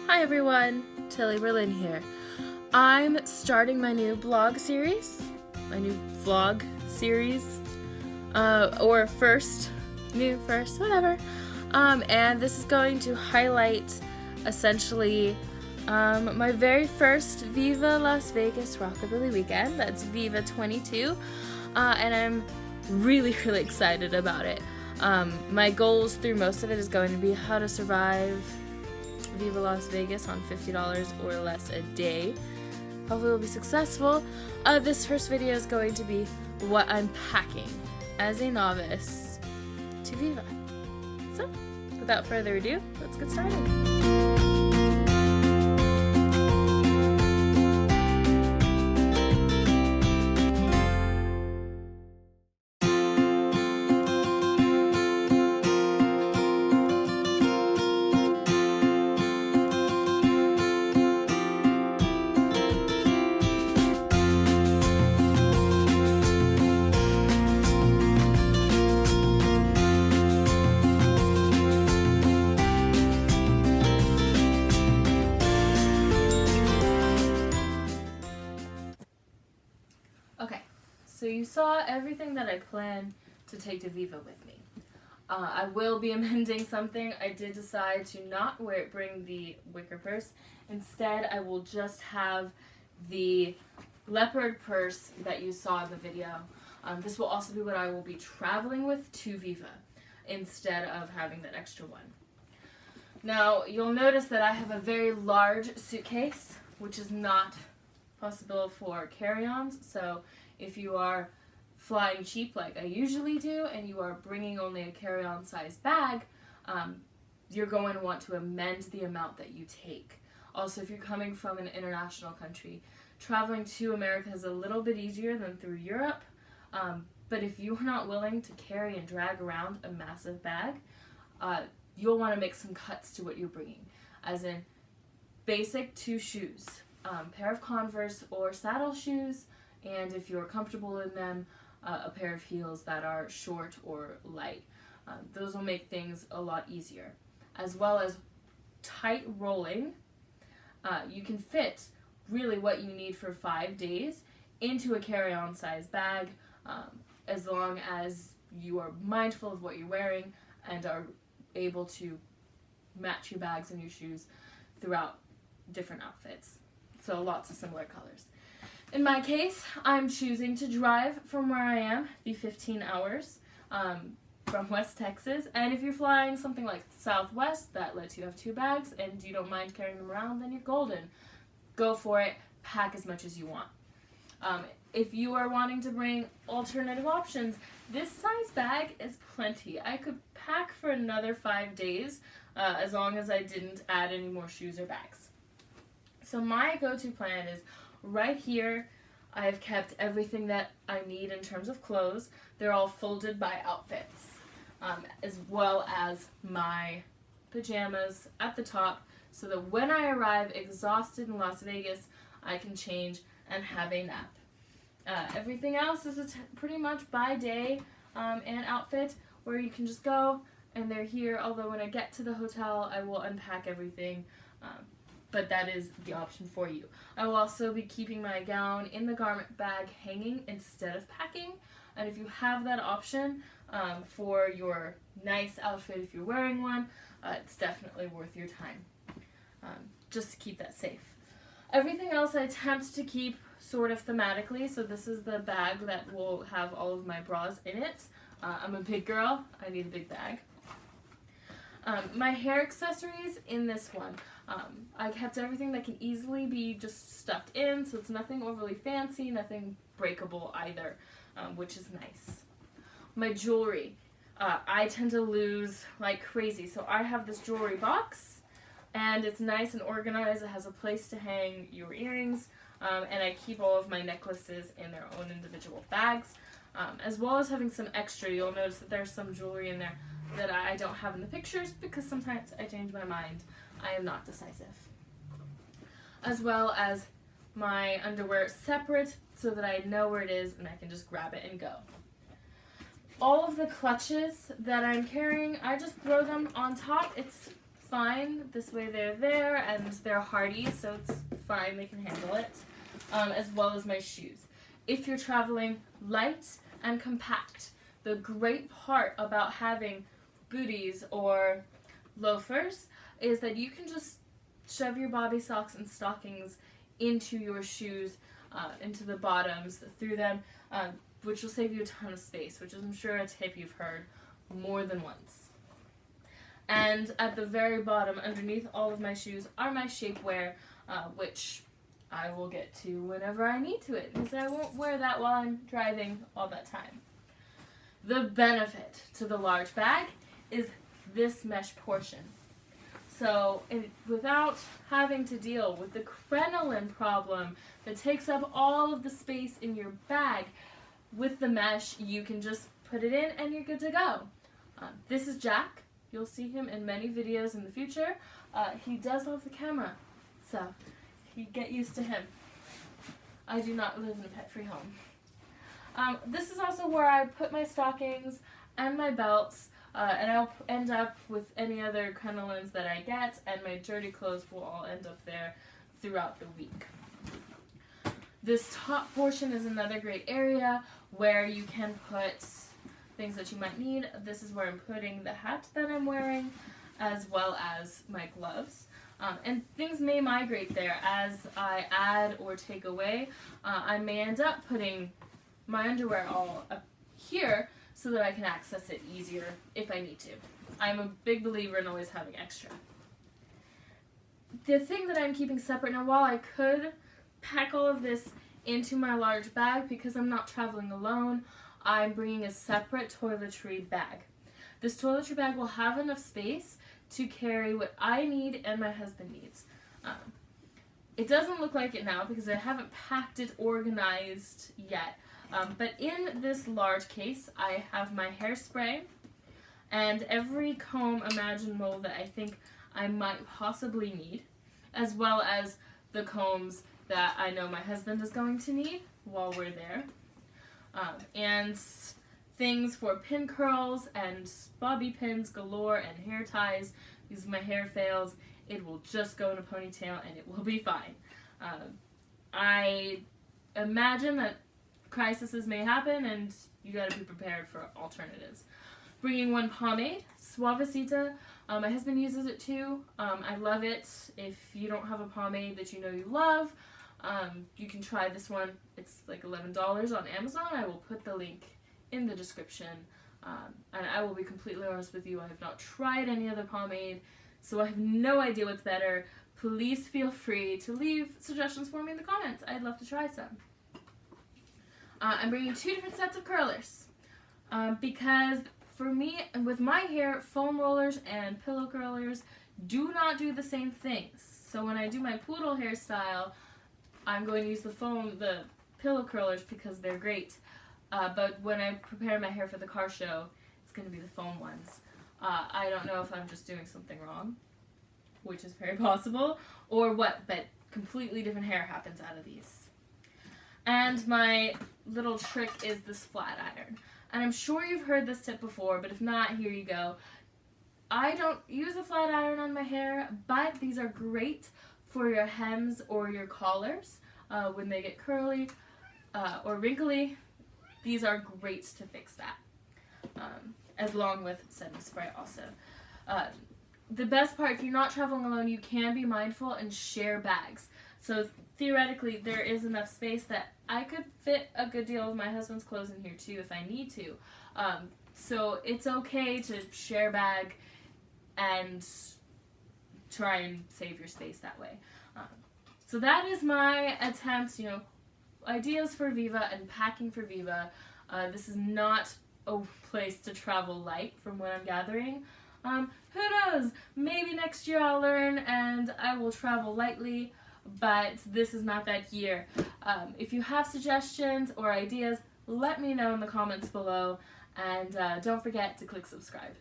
Hi everyone, Tilly Berlin here. I'm starting my new blog series, my new vlog series, or first, whatever. And this is going to highlight essentially my very first Viva Las Vegas Rockabilly weekend. That's Viva 22, and I'm really excited about it. My goals through most of it is going to be how to survive Viva Las Vegas on $50 or less a day. Hopefully we'll be successful. This first video is going to be what I'm packing as a novice to Viva. So, without further ado, let's get started. Okay, so you saw everything that I plan to take to Viva with me. I will be amending something. I did decide to not bring the wicker purse. Instead, I will just have the leopard purse that you saw in the video. This will also be what I will be traveling with to Viva instead of having that extra one. Now, you'll notice that I have a very large suitcase, which is not possible for carry-ons, so if you are flying cheap like I usually do and you are bringing only a carry-on size bag, you're going to want to amend the amount that you take. Also, if you're coming from an international country, traveling to America is a little bit easier than through Europe, but if you're not willing to carry and drag around a massive bag, you'll want to make some cuts to what you're bringing, as in basic 2 shoes. Pair of Converse or saddle shoes, and if you're comfortable in them, a pair of heels that are short or light. Those will make things a lot easier. As well as tight rolling. You can fit really what you need for 5 days into a carry-on size bag, as long as you are mindful of what you're wearing and are able to match your bags and your shoes throughout different outfits. So lots of similar colors. In my case, I'm choosing to drive from where I am, the 15 hours from West Texas. And if you're flying something like Southwest that lets you have 2 bags and you don't mind carrying them around, then you're golden. Go for it. Pack as much as you want. If you are wanting to bring alternative options, this size bag is plenty. I could pack for another 5 days as long as I didn't add any more shoes or bags. So my go-to plan is right here. I've kept everything that I need in terms of clothes. They're all folded by outfits, as well as my pajamas at the top, so that when I arrive exhausted in Las Vegas, I can change and have a nap. Everything else is pretty much by day and outfit, where you can just go and they're here, although when I get to the hotel I will unpack everything. But that is the option for you. I will also be keeping my gown in the garment bag hanging instead of packing. And if you have that option for your nice outfit, if you're wearing one, it's definitely worth your time, just to keep that safe. Everything else I attempt to keep sort of thematically. So this is the bag that will have all of my bras in it. I'm a big girl. I need a big bag. My hair accessories in this one. I kept everything that can easily be just stuffed in, so it's nothing overly fancy, nothing breakable either, which is nice. My jewelry. I tend to lose like crazy, so I have this jewelry box, and it's nice and organized. It has a place to hang your earrings, and I keep all of my necklaces in their own individual bags, as well as having some extra. You'll notice that there's some jewelry in there that I don't have in the pictures because sometimes I change my mind. I am not decisive. As well as my underwear separate so that I know where it is and I can just grab it and go. All of the clutches that I'm carrying, I just throw them on top. It's fine. This way they're there, and they're hardy, so it's fine. They can handle it, as well as my shoes. If you're traveling light and compact, the great part about having booties or loafers is that you can just shove your bobby socks and stockings into your shoes, into the bottoms, through them, which will save you a ton of space, which is, I'm sure, a tip you've heard more than once. And at the very bottom, underneath all of my shoes, are my shapewear, which I will get to whenever I need to it, because I won't wear that while I'm driving all that time. The benefit to the large bag is this mesh portion. So without having to deal with the crinoline problem that takes up all of the space in your bag, with the mesh, you can just put it in and you're good to go. This is Jack. You'll see him in many videos in the future. He does love the camera, so you get used to him. I do not live in a pet-free home. This is also where I put my stockings and my belts, and I'll end up with any other crinolines that I get, and my dirty clothes will all end up there throughout the week. This top portion is another great area where you can put things that you might need. This is where I'm putting the hat that I'm wearing, as well as my gloves. And things may migrate there as I add or take away. I may end up putting my underwear all up here so that I can access it easier if I need to. I'm a big believer in always having extra. The thing that I'm keeping separate now, while I could pack all of this into my large bag, because I'm not traveling alone, I'm bringing a separate toiletry bag. This toiletry bag will have enough space to carry what I need and my husband needs. It doesn't look like it now because I haven't packed it organized yet. But in this large case, I have my hairspray and every comb imaginable that I think I might possibly need, as well as the combs that I know my husband is going to need while we're there. And things for pin curls and bobby pins galore and hair ties. Because if my hair fails, it will just go in a ponytail and it will be fine. I imagine that crises may happen and you gotta be prepared for alternatives. Bringing one pomade, Suavecita. My husband uses it too. I love it. If you don't have a pomade that you know you love, you can try this one. It's like $11 on Amazon. I will put the link in the description. And I will be completely honest with you, I have not tried any other pomade, so I have no idea what's better. Please feel free to leave suggestions for me in the comments. I'd love to try some. I'm bringing 2 different sets of curlers because for me, with my hair, foam rollers and pillow curlers do not do the same things. So when I do my poodle hairstyle, I'm going to use the pillow curlers because they're great. But when I prepare my hair for the car show, it's going to be the foam ones. I don't know if I'm just doing something wrong, which is very possible, or what, but completely different hair happens out of these. And my little trick is this flat iron. And I'm sure you've heard this tip before, but if not, here you go. I don't use a flat iron on my hair, but these are great for your hems or your collars when they get curly or wrinkly. These are great to fix that, along with setting spray also. The best part, if you're not traveling alone, you can be mindful and share bags. So theoretically, there is enough space that I could fit a good deal of my husband's clothes in here too if I need to. So it's okay to share bag and try and save your space that way. So that is my attempt, ideas for Viva and packing for Viva. This is not a place to travel light from what I'm gathering. Who knows? Maybe next year I'll learn and I will travel lightly, but this is not that year. If you have suggestions or ideas, let me know in the comments below, and don't forget to click subscribe.